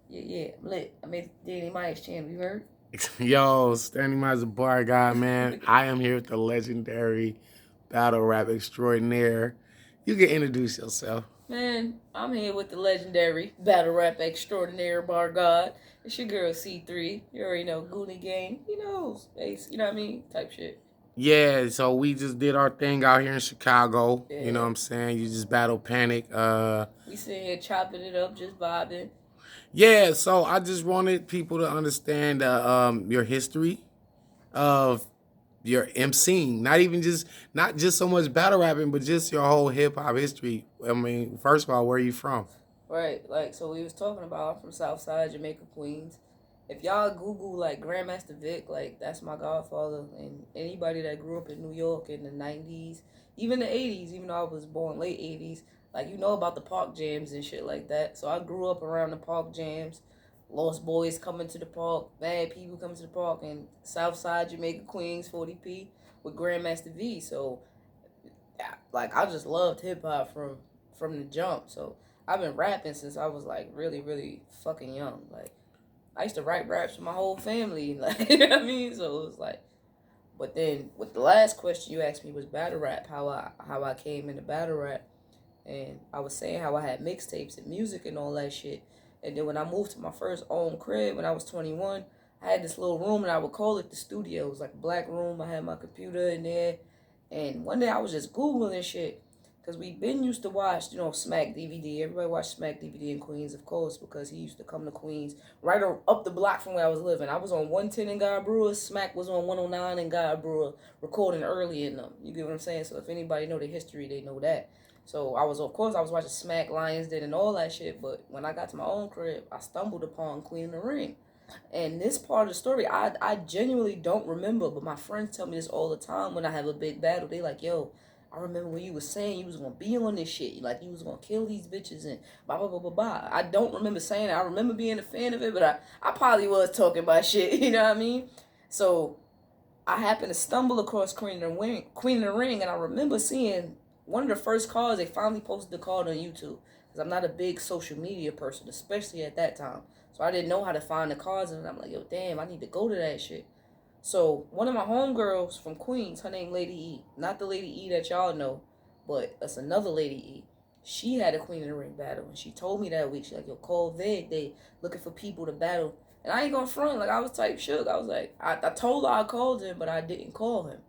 Yeah. I'm lit. I made Danny Myers channel. You heard? Yo, standing by as a bar guy, man. I am here with the legendary battle rap extraordinaire. You can introduce yourself. Man, I'm here with the legendary battle rap extraordinaire bar god. It's your girl C3. You already know Goonie Gang. You know, space. You know what I mean? Type shit. Yeah, so we just did our thing out here in Chicago. You know Yeah. what I'm saying? You just battle Panic. We sitting here chopping it up, just vibing. Yeah, so I just wanted people to understand your history of your emceeing. Not just so much battle rapping, but just your whole hip hop history. I mean, first of all, where are you from? Right, like, so we was talking about, I'm from Southside, Jamaica, Queens. If y'all Google, like, Grandmaster Vic, like, that's my godfather. And anybody that grew up in New York in the 90s, even the 80s, even though I was born late 80s, like, you know about the park jams and shit like that. So I grew up around the park jams, Lost Boys coming to the park, Bad People coming to the park, and Southside, Jamaica, Queens, 40p with Grandmaster V. So, yeah, like, I just loved hip-hop from the jump. So I've been rapping since I was like really, really fucking young. Like I used to write raps for my whole family. Like you know what I mean? So it was like, but then with the last question you asked me was battle rap, how I came into battle rap, and I was saying how I had mixtapes and music and all that shit. And then when I moved to my first own crib when I was 21, I had this little room and I would call it the studio. It was like a black room. I had my computer in there, and one day I was just Googling shit. Because we been used to watch, Smack DVD. Everybody watched Smack DVD in Queens, of course, because he used to come to Queens right up the block from where I was living. I was on 110 in God Brewer. Smack was on 109 in God Brewer, recording early in them. You get what I'm saying? So if anybody know the history, they know that. So I was watching Smack, Lions Den, and all that shit. But when I got to my own crib, I stumbled upon Queen of the Ring. And this part of the story, I genuinely don't remember, but my friends tell me this all the time when I have a big battle. They like, yo, I remember when you was saying you was gonna be on this shit, like you was gonna kill these bitches and blah blah blah blah blah. I don't remember saying it. I remember being a fan of it, but I probably was talking about shit. You know what I mean? So I happened to stumble across Queen of the Ring, and I remember seeing one of the first cards they finally posted the card on YouTube. Because I'm not a big social media person, especially at that time. So I didn't know how to find the cards, and I'm like, yo, damn, I need to go to that shit. So one of my homegirls from Queens, her name Lady E, not the Lady E that y'all know, but that's another Lady E. She had a Queen of the Ring battle, and she told me that week, she like, yo, call Vic, they looking for people to battle. And I ain't gonna front, like I was type shook. I was like, I told her I called him, but I didn't call him.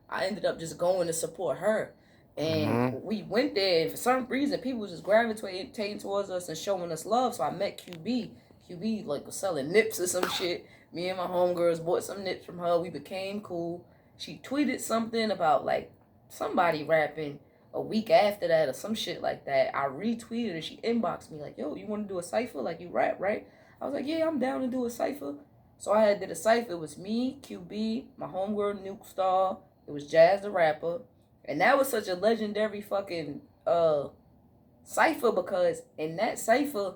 I ended up just going to support her. And Mm-hmm. we went there, and for some reason, people was just gravitating towards us and showing us love. So I met QB. QB like was selling nips or some shit. Me and my homegirls bought some nips from her. We became cool. She tweeted something about like somebody rapping a week after that or some shit like that. I retweeted and she inboxed me like, yo, you want to do a cipher? Like you rap, right? I was like, yeah, I'm down to do a cipher. So I had did a cipher. It was me, QB, my homegirl Nuke Star. It was Jazz the rapper. And that was such a legendary fucking cipher because in that cipher,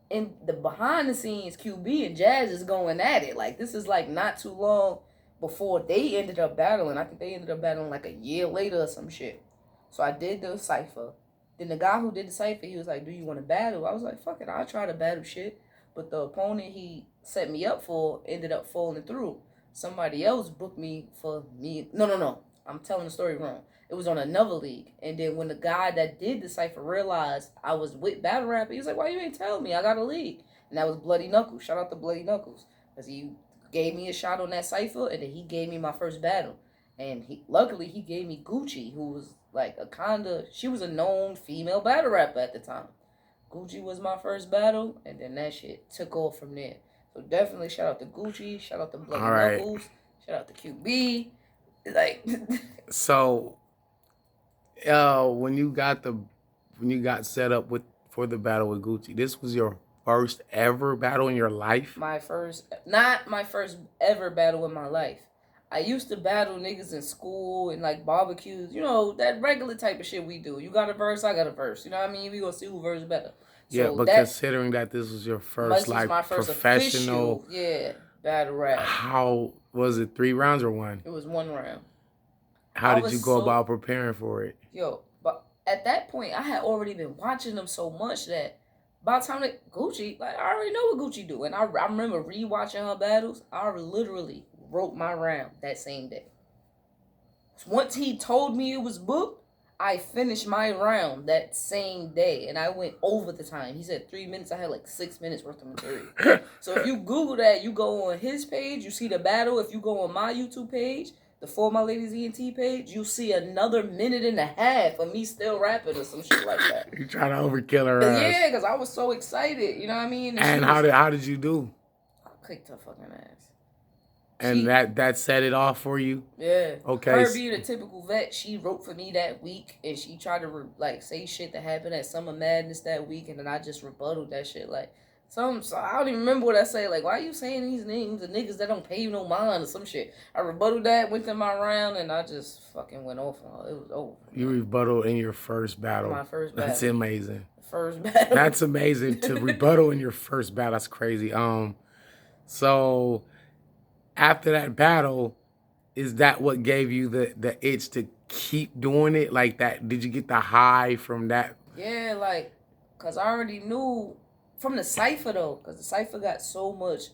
in the behind the scenes, QB and Jazz is going at it. Like this is like not too long before they ended up battling. I think they ended up battling like a year later or some shit. So I did the cipher. Then the guy who did the cipher, he was like, "Do you want to battle?" I was like, "Fuck it, I'll try to battle shit." But the opponent he set me up for ended up falling through. Somebody else booked me for me. No, no, no. I'm telling the story wrong. It was on another league. And then when the guy that did the cipher realized I was with Battle Rap, he was like, why you ain't tell me? I got a league. And that was Bloody Knuckles. Shout out to Bloody Knuckles. Because he gave me a shot on that cipher, and then he gave me my first battle. And luckily, he gave me Gucci, who was like she was a known female battle rapper at the time. Gucci was my first battle, and then that shit took off from there. So definitely shout out to Gucci, shout out to Bloody All right. Knuckles, shout out to QB. Like, So, when you got set up for the battle with Gucci, this was your first ever battle in your life. not my first ever battle in my life. I used to battle niggas in school and like barbecues, that regular type of shit we do. You got a verse, I got a verse. You know what I mean? We gonna see who verse better. Yeah, So but that considering that this was your first this was like my first professional, official, battle rap. how was it? 3 rounds or one? It was one round. How I did was you go so about preparing for it? but at that point I had already been watching them so much that By the time that Gucci, like I already know what Gucci do, and I remember rewatching her battles. I literally wrote my round that same day. Once he told me it was booked, I finished my round that same day, and I went over the time. He said 3 minutes. I had like 6 minutes worth of material. So if you Google that, you go on his page, you see the battle. If you go on my YouTube page, the For My Ladies ENT page, you see another minute and a half of me still rapping or some shit like that. You trying to overkill her ass. Yeah, because I was so excited. You know what I mean? And how did you do? I kicked her fucking ass. And that set it off for you? Yeah. Okay. Her being a typical vet, she wrote for me that week, and she tried to say shit that happened at Summer Madness that week, and then I just rebutted that shit. Like, so I don't even remember what I say. Like, why are you saying these names of niggas that don't pay you no mind or some shit? I rebutted that, went to my round, and I just fucking went off on her. It was over. You rebutted in your first battle. My first battle. That's amazing. First battle. That's amazing to rebuttal in your first battle. That's crazy. So after that battle, is that what gave you the itch to keep doing it like that? Did you get the high from that? Yeah, like, cause I already knew from the cipher though, cause the cipher got so much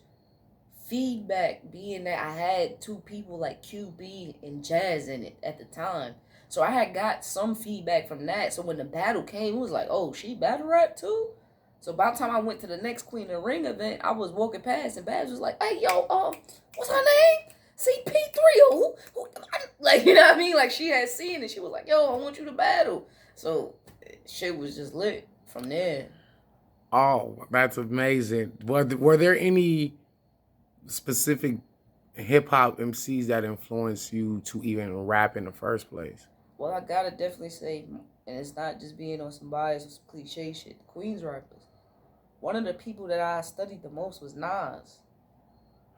feedback, being that I had two people like QB and Jazz in it at the time. So I had got some feedback from that. So when the battle came, it was like, oh, she battle rap too? So by the time I went to the next Queen of the Ring event, I was walking past and Babs was like, hey, yo, what's her name? CP3. Like, you know what I mean? Like, she had seen it. She was like, yo, I want you to battle. So shit was just lit from there. Oh, that's amazing. Were there any specific hip-hop MCs that influenced you to even rap in the first place? Well, I gotta definitely say, and it's not just being on some bias or some cliche shit, Queens rappers. One of the people that I studied the most was Nas.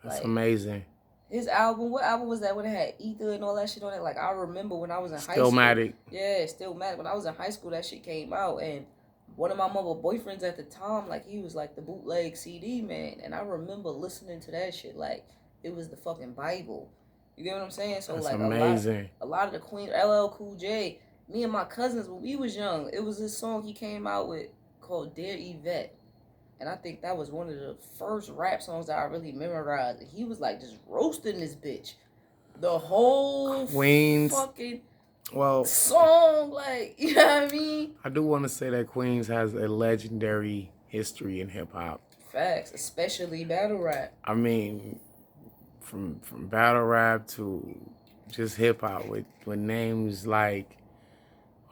That's amazing. His album, what album was that when it had Ether and all that shit on it? Like, I remember when I was in high school. Stillmatic. Yeah, Stillmatic. When I was in high school, that shit came out, and one of my mother boyfriends at the time, like, he was like the bootleg CD man, and I remember listening to that shit like it was the fucking Bible. You get what I'm saying? So, that's like, amazing. A lot of the Queen, LL Cool J, me and my cousins, when we was young, it was this song he came out with called Dear Yvette. And I think that was one of the first rap songs that I really memorized. And he was like just roasting this bitch. The whole Queens fucking song, like, you know what I mean? I do want to say that Queens has a legendary history in hip hop. Facts, especially battle rap. I mean, from battle rap to just hip hop with names like,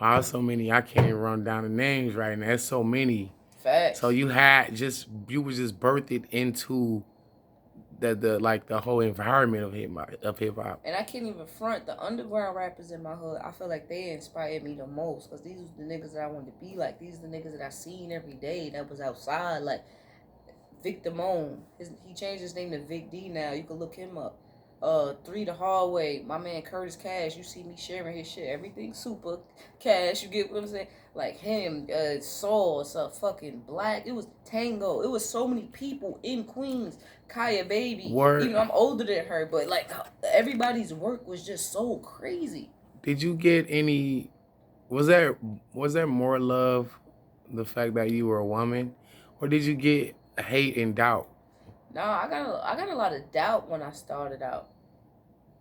wow, so many, I can't even run down the names right now. There's so many. Facts. So you was just birthed into the whole environment of hip hop. And I can't even front the underground rappers in my hood. I feel like they inspired me the most because these was the niggas that I wanted to be like. These are the niggas that I seen every day that was outside. Like Vic Damone, he changed his name to Vic D now. You can look him up. 3 the Hallway, my man Curtis Cash. You see me sharing his shit. Everything super cash. You get what I'm saying? Like him, Saul, fucking Black. It was Tango. It was so many people in Queens. Kaya Baby. Word. Even though I'm older than her, but like everybody's work was just so crazy. Did you get any? Was there more love, the fact that you were a woman, or did you get hate and doubt? No, I got a lot of doubt when I started out.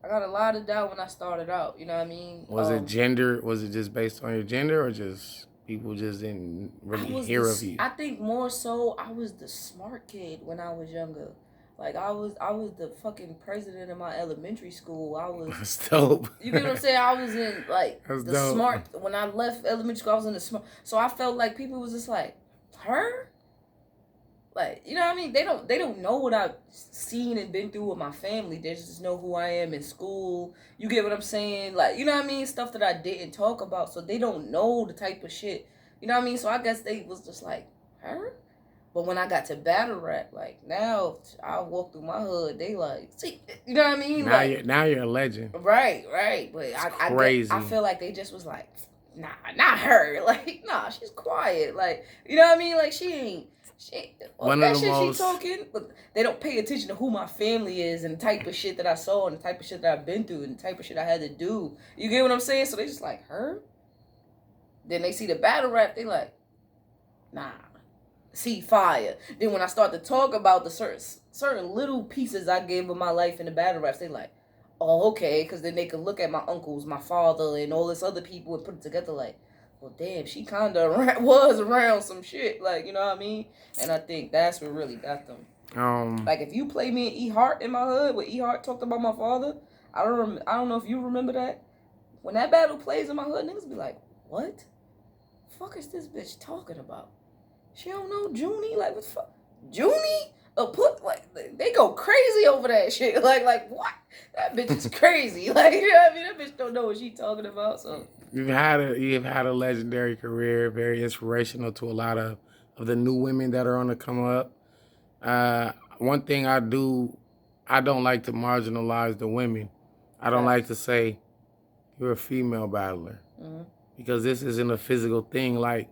You know what I mean? Was it gender? Was it just based on your gender, or just people just didn't really hear of you? I think more so I was the smart kid when I was younger. Like I was the fucking president of my elementary school. I was. That's dope. You get what I'm saying? I was in like That's the dope. Smart. When I left elementary school, I was in the smart. So I felt like people was just like, her. Like, you know what I mean? They don't know what I've seen and been through with my family. They just know who I am in school. You get what I'm saying? Like, you know what I mean? Stuff that I didn't talk about. So they don't know the type of shit. You know what I mean? So I guess they was just like, her? But when I got to battle rap, like, now I walk through my hood, they like, see, you know what I mean? Now you're a legend. Right. But crazy. I feel like they just was like, nah, not her. Like, nah, she's quiet. Like, you know what I mean? Like, she talking, but they don't pay attention to who my family is and the type of shit that I saw and the type of shit that I've been through and the type of shit I had to do. You get what I'm saying? So they just like, her? Then they see the battle rap, they like, nah. see fire. Then when I start to talk about the certain little pieces I gave of my life in the battle raps, they like, oh, okay, because then they could look at my uncles, my father, and all this other people and put it together like, well, damn, she kind of was around some shit, like, you know what I mean? And I think that's what really got them. Like, if you play me an E Hart in my hood, where E Hart talked about my father, I don't know if you remember that. When that battle plays in my hood, niggas be like, what? The fuck is this bitch talking about? She don't know Junie? Like, what the fuck? Junie? They go crazy over that shit. Like what? That bitch is crazy. Like, you know what I mean? That bitch don't know what she talking about. So you've had a legendary career, very inspirational to a lot of the new women that are on the come up. One thing I don't like to marginalize the women. I don't like to say you're a female battler because this isn't a physical thing like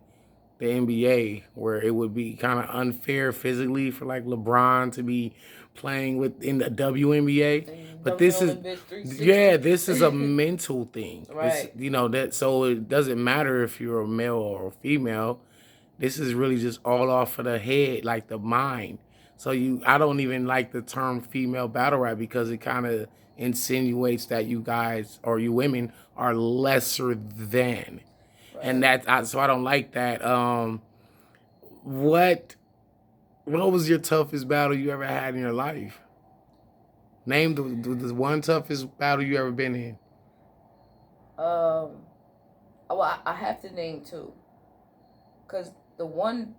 the NBA, where it would be kind of unfair physically for like LeBron to be playing in the WNBA. But this is, this is a mental thing. Right. So it doesn't matter if you're a male or a female. This is really just all off of the head, like the mind. So I don't even like the term female battle rap because it kind of insinuates that you guys or you women are lesser than. Right. And so I don't like that. What was your toughest battle you ever had in your life? Name the one toughest battle you ever been in. Well, I have to name two. Because the one,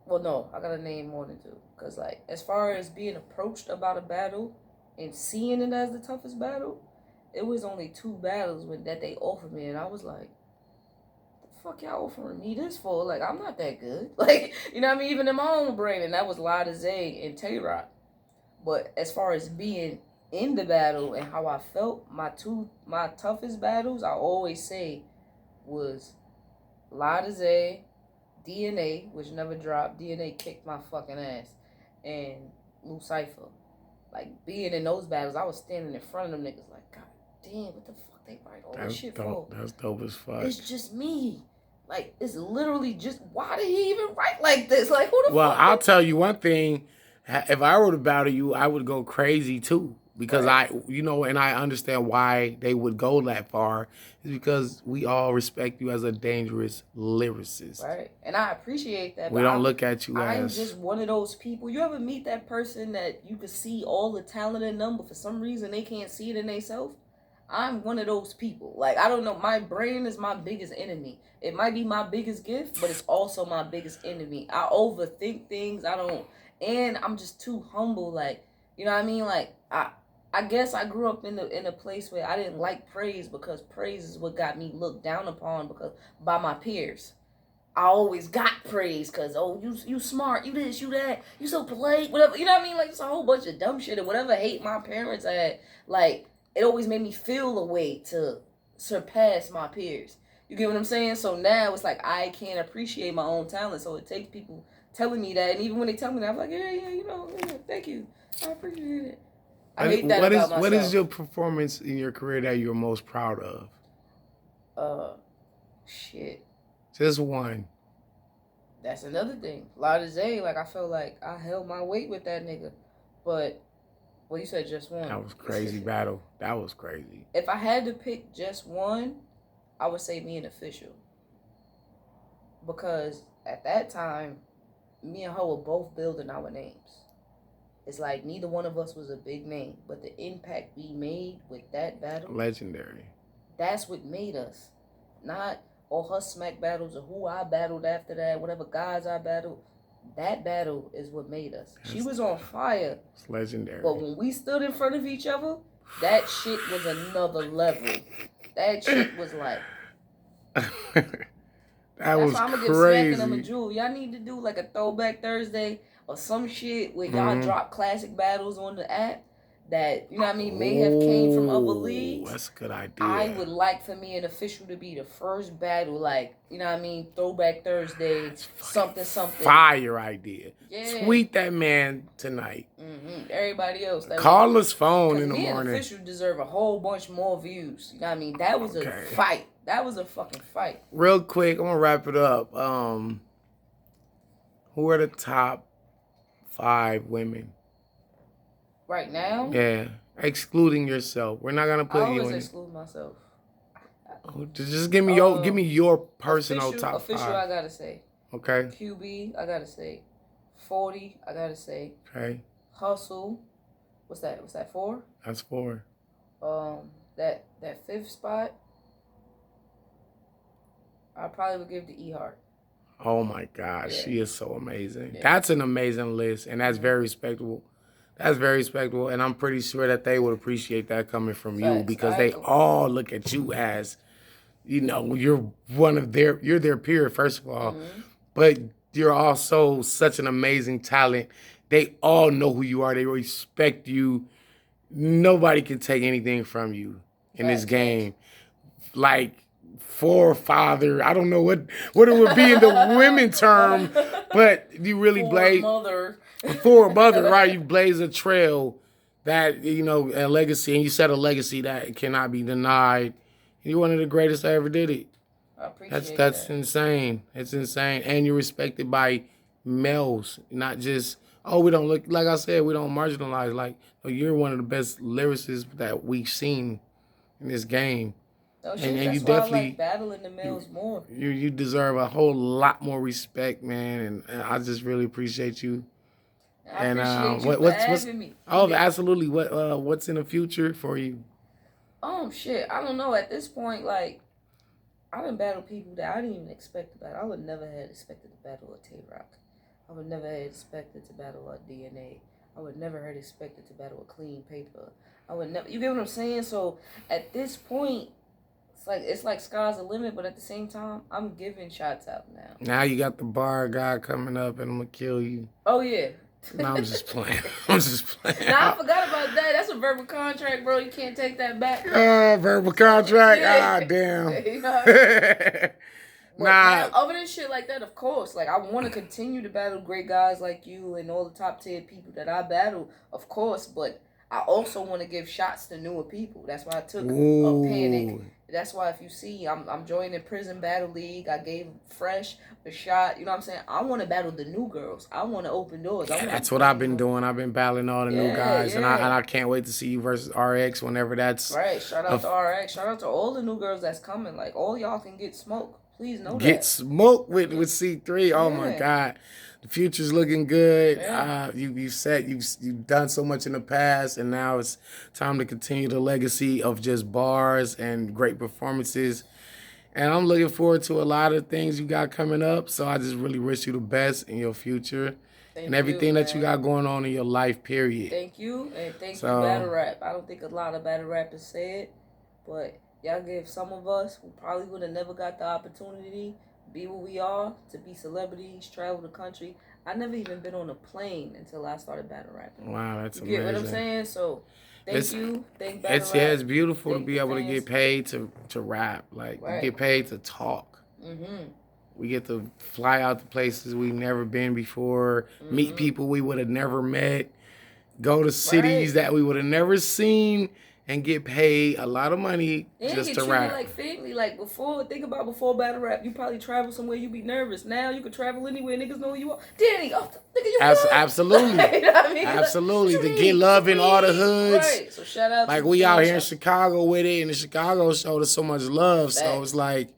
well, no, I gotta name more than two. Because, like, as far as being approached about a battle and seeing it as the toughest battle, it was only two battles that they offered me. And I was like, fuck y'all offering me this for? Like, I'm not that good. Like, you know what I mean? Even in my own brain. And that was Lada Zay and Tay-Rock. But as far as being in the battle and how I felt, my toughest battles, I always say, was Lada Zay, DNA, which never dropped. DNA kicked my fucking ass. And Lucifer. Like, being in those battles, I was standing in front of them niggas like, God damn, what the fuck they write all this shit for? That's dope as fuck. It's just me. Like, it's literally just, why did he even write like this? Like, who the fuck? Well, I'll tell you one thing. If I were to battle you, I would go crazy too. Because and I understand why they would go that far. Is because we all respect you as a dangerous lyricist. Right. And I appreciate that. We don't look at you as... I'm just one of those people. You ever meet that person that you could see all the talent in them, but for some reason they can't see it in themselves? I'm one of those people. Like, I don't know. My brain is my biggest enemy. It might be my biggest gift, but it's also my biggest enemy. I overthink things. And I'm just too humble. Like, you know what I mean? Like, I guess I grew up in a place where I didn't like praise because praise is what got me looked down upon by my peers. I always got praise because, oh, you smart, you this, you that, you so polite, whatever. You know what I mean? Like, it's a whole bunch of dumb shit and whatever hate my parents had. Like, it always made me feel a way to surpass my peers. You get what I'm saying? So now it's like I can't appreciate my own talent. So it takes people telling me that. And even when they tell me that, I'm like, yeah, thank you. I appreciate it. I hate that about myself. What is your performance in your career that you're most proud of? Shit. Just one. That's another thing. Lada Zay, like, I felt like I held my weight with that nigga. But, well, you said just one. That was crazy battle. That was crazy. If I had to pick just one, I would say me and Official. Because at that time, me and her were both building our names. It's like neither one of us was a big name, but the impact we made with that battle, legendary. That's what made us. Not all her smack battles or who I battled after that, whatever guys I battled. That battle is what made us. She was on fire. It's legendary. But when we stood in front of each other, that shit was another level. That shit was like... That's why I'm gonna give Smack and them a jewel. Y'all need to do like a throwback Thursday or some shit where y'all drop classic battles on the app that, you know what I mean, may have came from other leagues. That's a good idea. I would like for me and Official to be the first battle, like, you know what I mean, throwback Thursday, something. Fire idea. Yeah. Tweet that man tonight. Everybody else. Call his phone in the morning. Me and Official deserve a whole bunch more views. You know what I mean? That was a fight. That was a fucking fight. Real quick, I'm gonna wrap it up. Who are the top 5 women? Right now? Yeah, excluding yourself. We're not gonna I put you always in. exclude myself. Just give me your personal top official, 5. I gotta say. Okay. QB, I gotta say. 40, I gotta say. Okay. Hustle. What's that? 4? That's 4. That 5th spot, I probably would give to E Heart. Oh my gosh, Yeah. she is so amazing. Yeah. That's an amazing list, and that's very respectable. That's very respectable, and I'm pretty sure that they would appreciate that coming from you because they all look at you as, you're you're their peer, first of all, but you're also such an amazing talent. They all know who you are. They respect you. Nobody can take anything from you in this game. Like, forefather, I don't know what it would be in the women term, but you really blaze for a mother, right? You blaze a trail that, a legacy, and you set a legacy that cannot be denied. You're one of the greatest that ever did it. I appreciate That's that. insane. It's insane. And you're respected by males, not just, we don't look, like I said, we don't marginalize. Like, you're one of the best lyricists that we've seen in this game. Oh, shit, and you definitely, I like battling the males more. You deserve a whole lot more respect, man, and I just really appreciate you. I appreciate you for having me. Oh, absolutely. What's in the future for you? Shit, I don't know. At this point, like, I done battled people that I didn't even expect to battle. I would never have expected to battle a Tay-Rock. I would never have expected to battle a DNA. I would never have expected to battle a Clean Paper. I would never. You get what I'm saying? So at this point, it's like sky's the limit, but at the same time, I'm giving shots out now. Now you got the bar guy coming up, and I'm gonna kill you. Oh yeah. No, I'm just playing. I'm just playing. Nah, I forgot about that. That's a verbal contract, bro. You can't take that back. Verbal contract. Yeah. Damn. You know? Nah. Other than shit like that, of course. Like, I want to continue to battle great guys like you and all the top tier people that I battle, of course. But I also want to give shots to newer people. That's why I took a Panic. That's why if you see, I'm joining Prison Battle League. I gave Fresh a shot. You know what I'm saying? I want to battle the new girls. I want to open doors. Yeah, that's what I've been doing. I've been battling all the new guys, and I can't wait to see you versus RX whenever that's right. Shout out to RX. Shout out to all the new girls that's coming. Like, all y'all can get smoked. Please know that. Get smoked with C3. Oh my God. The future's looking good. Yeah. You've done so much in the past, and now it's time to continue the legacy of just bars and great performances. And I'm looking forward to a lot of things you got coming up. So I just really wish you the best in your future and everything that you got going on in your life, period. Thank you. And thank you, Battle Rap. I don't think a lot of battle rappers say it, but y'all give some of us who probably would have never got the opportunity be what we are, to be celebrities, travel the country. I never even been on a plane until I started battle rapping. Wow, that's amazing. You get what I'm saying? So thank you. Thank battle rap. It's beautiful to be able to get paid to rap. Like, we get paid to talk. We get to fly out to places we've never been before, meet people we would have never met, go to cities that we would have never seen, and get paid a lot of money just to rap. Like family. Like, before battle rap, you probably travel somewhere, you be nervous. Now you can travel anywhere, niggas know who you are. Danny, nigga, you absolutely. You know what I mean? Absolutely. To get love in all the hoods. Right. So shout out like, we out here in Chicago with it, and the Chicago showed us so much love. So it's like,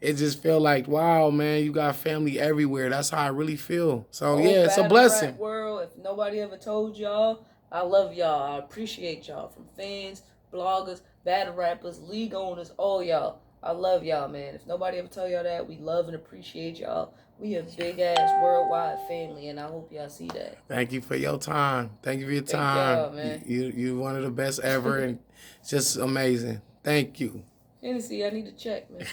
it just feel like, wow, man, you got family everywhere. That's how I really feel. So yeah, it's a blessing. Rap world, if nobody ever told y'all, I love y'all. I appreciate y'all. From fans, bloggers, battle rappers, league owners, all y'all. I love y'all, man. If nobody ever tell y'all that, we love and appreciate y'all. We a big-ass worldwide family, and I hope y'all see that. Thank you for your time. Thank you for your time. Y'all, man. You're one of the best ever, and just amazing. Thank you. Hennessy, I need to check, man.